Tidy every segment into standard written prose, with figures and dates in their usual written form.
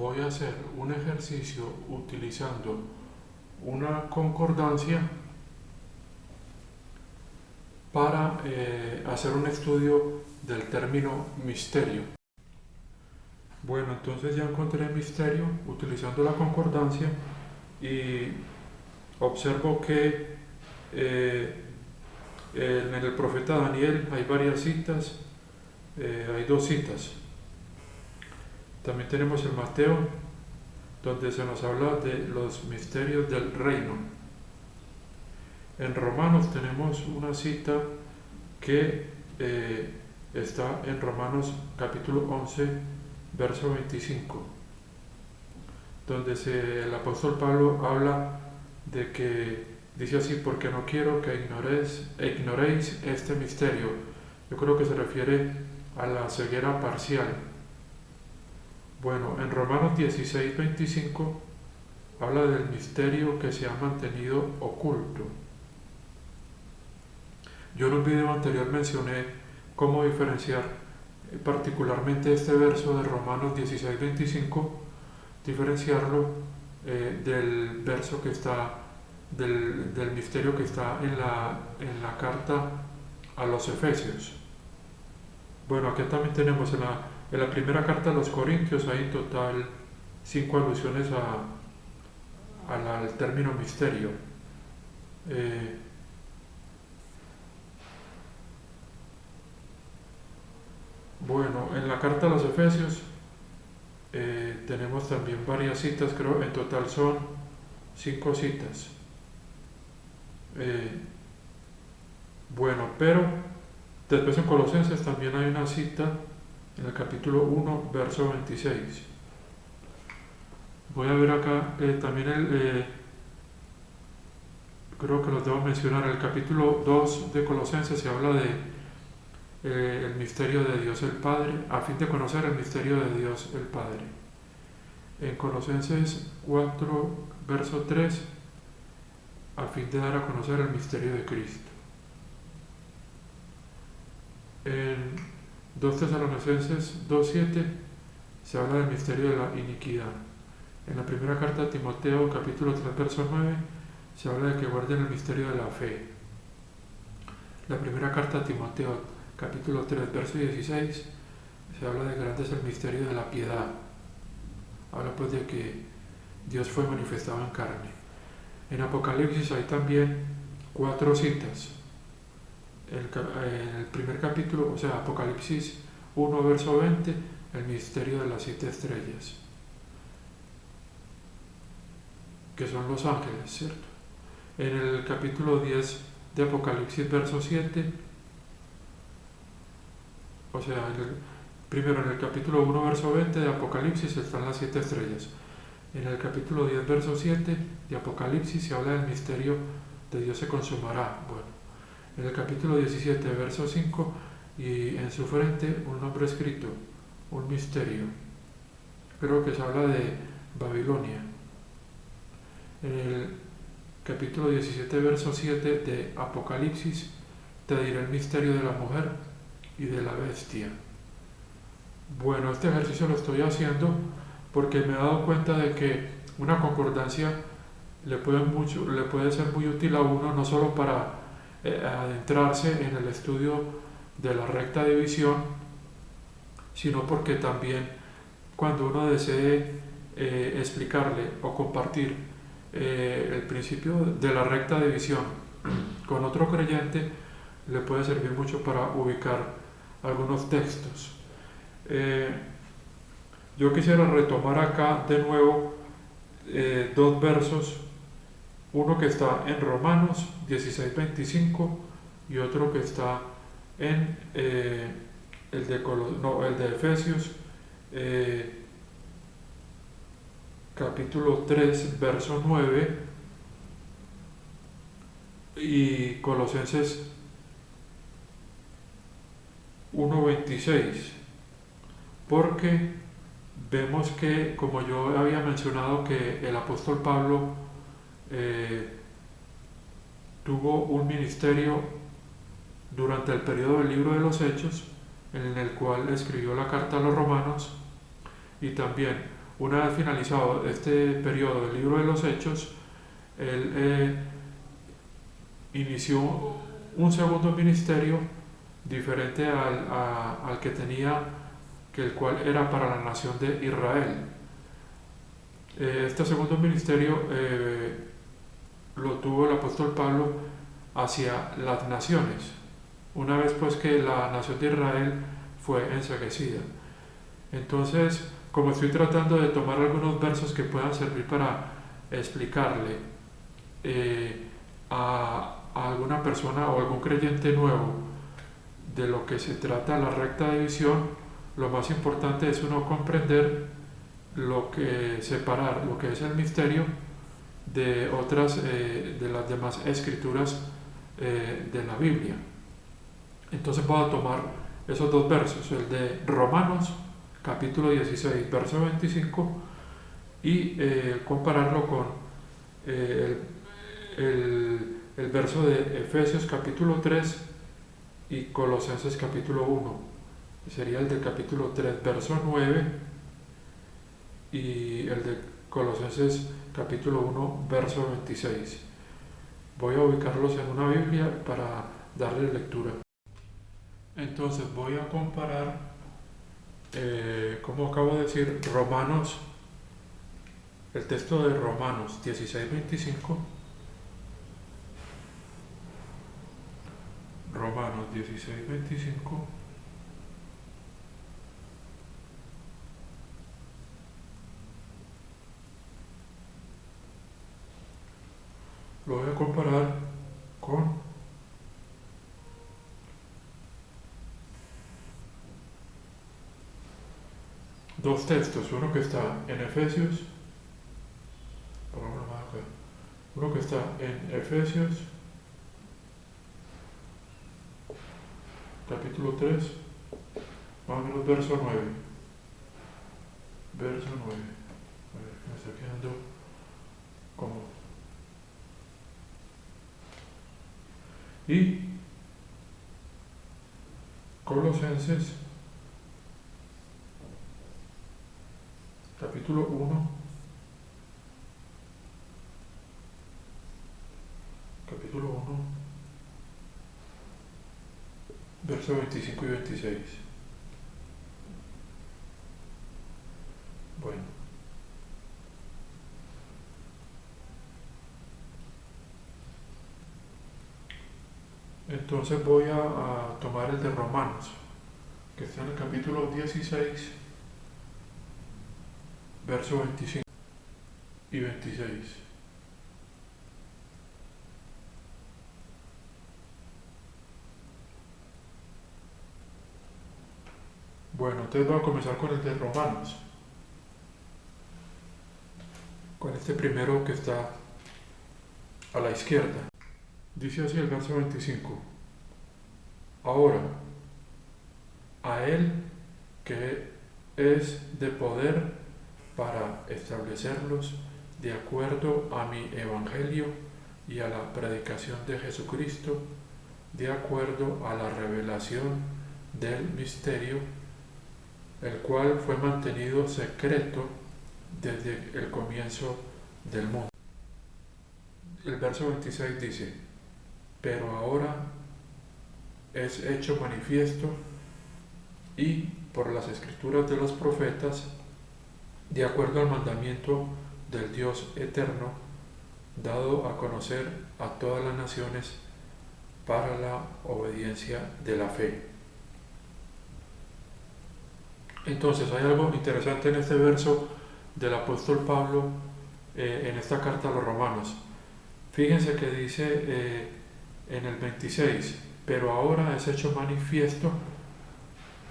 voy a hacer un ejercicio utilizando una concordancia para hacer un estudio del término misterio. Bueno, entonces ya encontré misterio utilizando la concordancia y observo que en el profeta Daniel hay varias citas, hay dos citas. También tenemos el Mateo, donde se nos habla de los misterios del reino. En Romanos tenemos una cita que está en Romanos capítulo 11, verso 25, donde el apóstol Pablo habla de que dice así: porque no quiero que ignoréis este misterio. Yo creo que se refiere a la ceguera parcial. Bueno, en Romanos 16, 25 habla del misterio que se ha mantenido oculto. Yo en un video anterior mencioné cómo diferenciar particularmente este verso de Romanos 16, 25, diferenciarlo del verso que está, del misterio que está en la carta a los Efesios. Bueno, aquí también tenemos en la primera carta a los Corintios, hay en total 5 alusiones al término misterio. Bueno, en la carta a los Efesios tenemos también varias citas, creo en total son 5 citas. Bueno, pero después en Colosenses también hay una cita en el capítulo 1, verso 26. Voy a ver acá también creo que los debo mencionar, el capítulo 2 de Colosenses se habla de el misterio de Dios el Padre, a fin de conocer el misterio de Dios el Padre. En Colosenses 4, verso 3, a fin de dar a conocer el misterio de Cristo. En 2 Tesalonicenses 2:7 se habla del misterio de la iniquidad. En la primera carta a Timoteo, capítulo 3, verso 9, se habla de que guarden el misterio de la fe. La primera carta a Timoteo, capítulo 3, verso 16, se habla de grande es el misterio de la piedad. Habla pues de que Dios fue manifestado en carne. En Apocalipsis hay también 4 citas. En el primer capítulo, o sea, Apocalipsis 1, verso 20, el misterio de las 7 estrellas, que son los ángeles, ¿cierto? En el capítulo 10 de Apocalipsis, verso 7, o sea, primero en el capítulo 1, verso 20 de Apocalipsis están las 7 estrellas. En el capítulo 10, verso 7 de Apocalipsis se habla del misterio de Dios se consumará. Bueno, en el capítulo 17, verso 5, y en su frente un nombre escrito, un misterio. Creo que se habla de Babilonia. En el capítulo 17, verso 7 de Apocalipsis, te diré el misterio de la mujer y de la bestia. Bueno, este ejercicio lo estoy haciendo porque me he dado cuenta de que una concordancia le puede ser muy útil a uno, no solo para adentrarse en el estudio de la recta división, sino porque también cuando uno desee explicarle o compartir el principio de la recta división con otro creyente, le puede servir mucho para ubicar algunos textos. Yo quisiera retomar acá de nuevo 2 versos, uno que está en Romanos 16, 25 y otro que está en el de Efesios capítulo 3, verso 9, y Colosenses 1, 26, porque vemos que, como yo había mencionado, que el apóstol Pablo tuvo un ministerio durante el periodo del libro de los Hechos, en el cual escribió la carta a los romanos, y también una vez finalizado este periodo del libro de los Hechos, él inició un segundo ministerio diferente al que tenía, que el cual era para la nación de Israel. Este segundo ministerio lo tuvo el apóstol Pablo hacia las naciones, una vez pues que la nación de Israel fue enseguecida. Entonces, como estoy tratando de tomar algunos versos que puedan servir para explicarle a alguna persona o algún creyente nuevo de lo que se trata la recta división, lo más importante es uno comprender separar lo que es el misterio de otras, de las demás escrituras de la Biblia. Entonces voy a tomar esos dos versos, el de Romanos capítulo 16 verso 25, y compararlo con el verso de Efesios capítulo 3 y Colosenses capítulo 1. Sería el del capítulo 3 verso 9 y el de Colosenses capítulo 1 verso 26. Voy a ubicarlos en una Biblia para darle lectura. Entonces voy a comparar, como acabo de decir, Romanos, el texto de Romanos 16:25. Romanos 16:25. Lo voy a comparar con dos textos, uno que está en Efesios, uno que está en Efesios capítulo 3, más o menos verso 9. Verso 9. A ver, me está quedando como. Y Colosenses capítulo 1, verso 25 y 26. Bueno, entonces voy a tomar el de Romanos, que está en el capítulo 16, verso 25 y 26. Bueno, entonces voy a comenzar con el de Romanos, con este primero que está a la izquierda. Dice así el verso 25. Ahora, a Él que es de poder para establecerlos de acuerdo a mi evangelio y a la predicación de Jesucristo, de acuerdo a la revelación del misterio, el cual fue mantenido secreto desde el comienzo del mundo. El verso 26 dice: pero ahora es hecho manifiesto y por las escrituras de los profetas, de acuerdo al mandamiento del Dios eterno, dado a conocer a todas las naciones para la obediencia de la fe. Entonces hay algo interesante en este verso del apóstol Pablo en esta carta a los romanos. Fíjense que dice en el 26, pero ahora es hecho manifiesto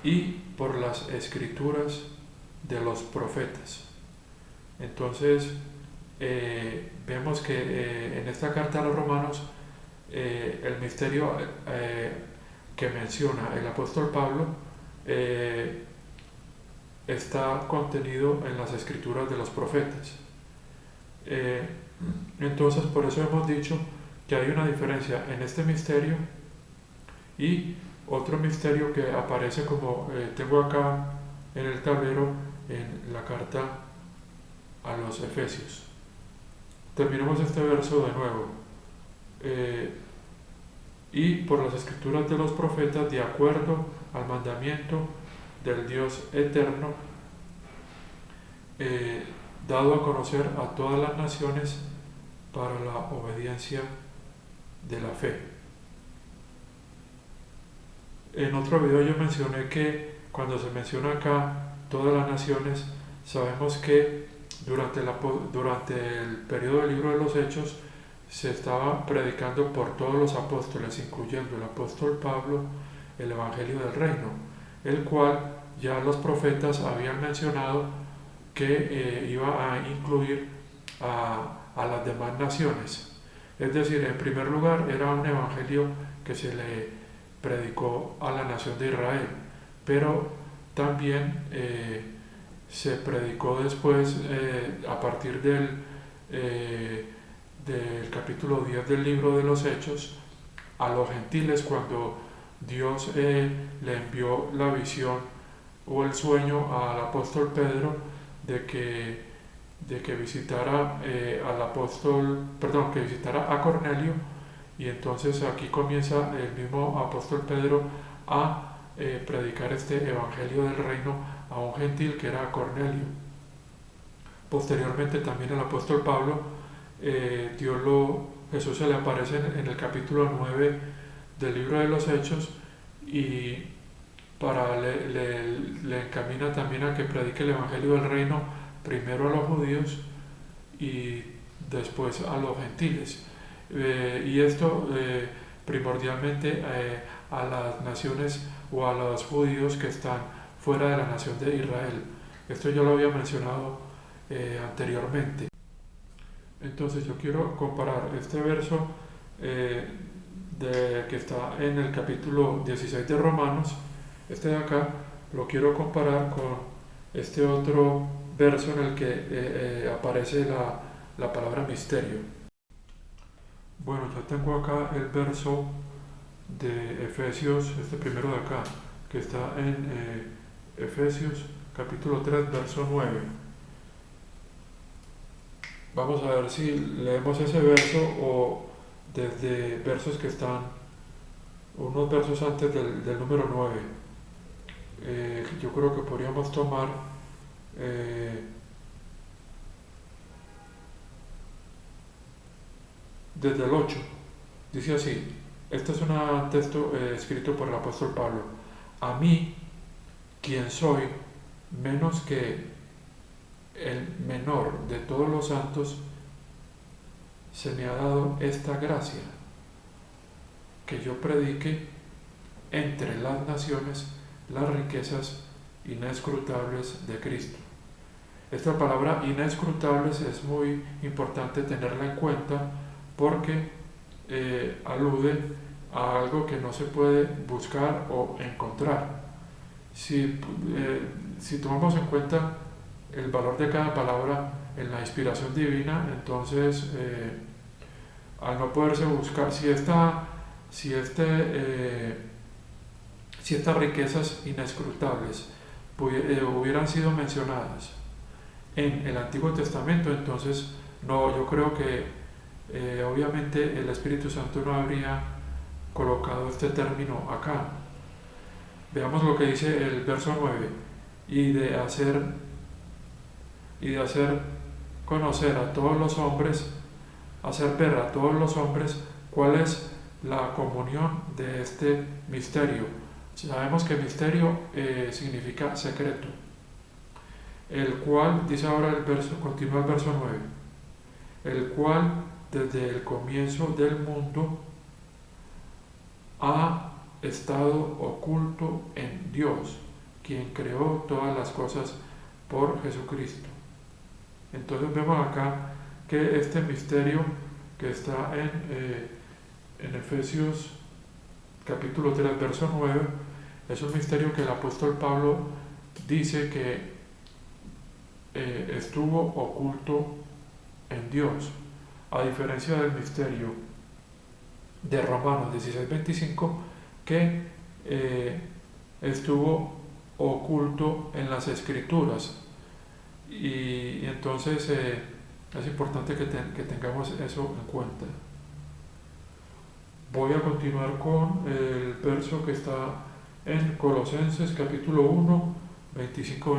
y por las escrituras de los profetas. Entonces vemos que en esta carta a los romanos el misterio que menciona el apóstol Pablo está contenido en las escrituras de los profetas. Entonces por eso hemos dicho que hay una diferencia en este misterio y otro misterio que aparece como tengo acá en el tablero en la carta a los Efesios. Terminemos este verso de nuevo. Y por las escrituras de los profetas, de acuerdo al mandamiento del Dios eterno, dado a conocer a todas las naciones para la obediencia de la fe. En otro video yo mencioné que cuando se menciona acá todas las naciones, sabemos que durante el periodo del libro de los Hechos se estaba predicando por todos los apóstoles, incluyendo el apóstol Pablo, el Evangelio del Reino, el cual ya los profetas habían mencionado que iba a incluir a las demás naciones. Es decir, en primer lugar era un evangelio que se le predicó a la nación de Israel, pero también se predicó después a partir del capítulo 10 del libro de los Hechos a los gentiles, cuando Dios le envió la visión o el sueño al apóstol Pedro de que visitara que visitara a Cornelio, y entonces aquí comienza el mismo apóstol Pedro a predicar este evangelio del reino a un gentil que era Cornelio. Posteriormente también el apóstol Pablo, Jesús se le aparece en el capítulo 9 del libro de los Hechos y le encamina también a que predique el evangelio del reino primero a los judíos y después a los gentiles. Y esto primordialmente a las naciones o a los judíos que están fuera de la nación de Israel. Esto yo lo había mencionado anteriormente. Entonces yo quiero comparar este verso que está en el capítulo 16 de Romanos, este de acá, lo quiero comparar con este otro verso en el que aparece la palabra misterio. Bueno, ya tengo acá el verso de Efesios, este primero de acá, que está en Efesios capítulo 3, verso 9. Vamos a ver si leemos ese verso o desde versos que están unos versos antes del número 9. Yo creo que podríamos tomar desde el 8. Dice así, este es un texto escrito por el apóstol Pablo. A mí, quien soy menos que el menor de todos los santos, se me ha dado esta gracia, que yo predique entre las naciones las riquezas inescrutables de Cristo. Esta palabra inescrutables es muy importante tenerla en cuenta porque alude a algo que no se puede buscar o encontrar. Si tomamos en cuenta el valor de cada palabra en la inspiración divina, entonces al no poderse buscar, si estas riquezas inescrutables hubieran sido mencionadas en el Antiguo Testamento, entonces yo creo que obviamente el Espíritu Santo no habría colocado este término acá. Veamos lo que dice el verso 9: y de hacer conocer a todos los hombres, hacer ver a todos los hombres cuál es la comunión de este misterio. Sabemos que misterio significa secreto, el cual, dice ahora el verso, continúa el verso 9, el cual desde el comienzo del mundo ha estado oculto en Dios, quien creó todas las cosas por Jesucristo. Entonces vemos acá que este misterio que está en Efesios capítulo 3, verso 9, es un misterio que el apóstol Pablo dice que estuvo oculto en Dios, a diferencia del misterio de Romanos 16:25, que estuvo oculto en las Escrituras. Y entonces es importante que tengamos eso en cuenta. Voy a continuar con el verso que está en Colosenses capítulo 1, 25.